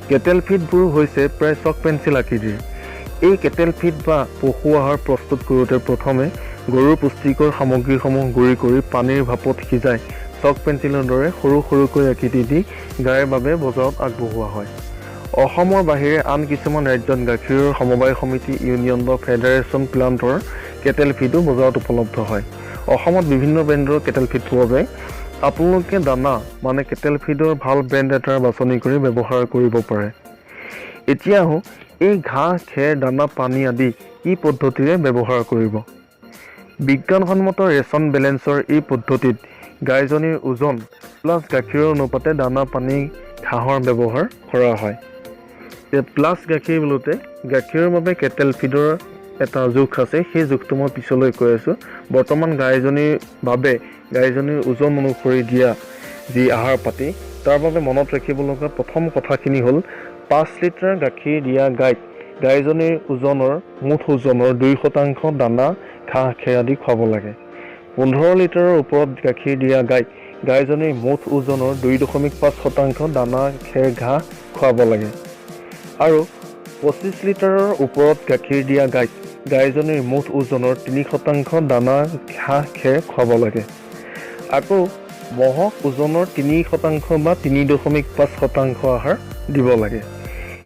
Kettle ফিডবোৰ হৈছে প্ৰায় chalk pencil আকৃতিৰ। এই কেটেল ফিড বা পশু আহাৰ প্ৰস্তুত কৰোঁতে প্ৰথমে গৰুৰ পুষ্টিকৰ সামগ্ৰীসমূহ গুৰি কৰি পানীৰ ভাপত সিজাই চক পেঞ্চিলৰ দৰে সৰু সৰুকৈ আকৃতি দি গাইৰ বাবে বজাৰত আগবঢ়োৱা হয়। অসমৰ বাহিৰে আন কিছুমান ৰাজ্যত গাখীৰৰ সমবায় সমিতি, ইউনিয়ন বা ফেডাৰেশ্যন প্লান্টৰ কেটেল ফিডো বজাৰত উপলব্ধ হয়। অসমত বিভিন্ন ব্ৰেণ্ডৰ কেটেল ফিড পোৱা যায়। আপোনালোকে দানা মানে কেটেল ফিডৰ ভাল ব্ৰেণ্ড এটাৰ বাছনি কৰি ব্যৱহাৰ কৰিব পাৰে। এতিয়া আহোঁ এই ঘাঁহ, খেৰ, দানা, পানী আদি কি পদ্ধতিৰে ব্যৱহাৰ কৰিব। বিজ্ঞানসন্মত ৰেচন বেলেঞ্চৰ এই পদ্ধতিত গাইজনীৰ ওজন প্লাছ গাখীৰৰ অনুপাতে দানা, পানী, ঘাঁহৰ ব্যৱহাৰ কৰা হয়। প্লাছ গাখীৰ বোলোতে গাখীৰৰ বাবে কেটেল ফিডৰ এটা জোখ আছে, সেই জোখটো মই পিছলৈ কৈ আছোঁ। বৰ্তমান গাইজনীৰ বাবে গাইজনীৰ ওজন অনুসৰি দিয়া যি আহাৰ পাতি, তাৰ বাবে মনত ৰাখিব লগা প্ৰথম কথাখিনি হ'ল 5 লিটাৰ গাখীৰ দিয়া গাইক গাইজনীৰ ওজনৰ মুঠ ওজনৰ 2% দানা, ঘাঁহ, খেৰ আদি খুৱাব লাগে। 15 লিটাৰৰ ওপৰত গাখীৰ দিয়া গাইক গাইজনীৰ মুঠ ওজনৰ 2.5% দানা, খেৰ, ঘাঁহ খুৱাব লাগে। আৰু 25 লিটাৰৰ ওপৰত গাখীৰ দিয়া গাইক গাইজনীৰ মুঠ ওজনৰ 3% দানা, ঘাঁহ, খেৰ খুৱাব লাগে। আকৌ মহক ওজনৰ 3% বা 3.5% আহাৰ দিব লাগে।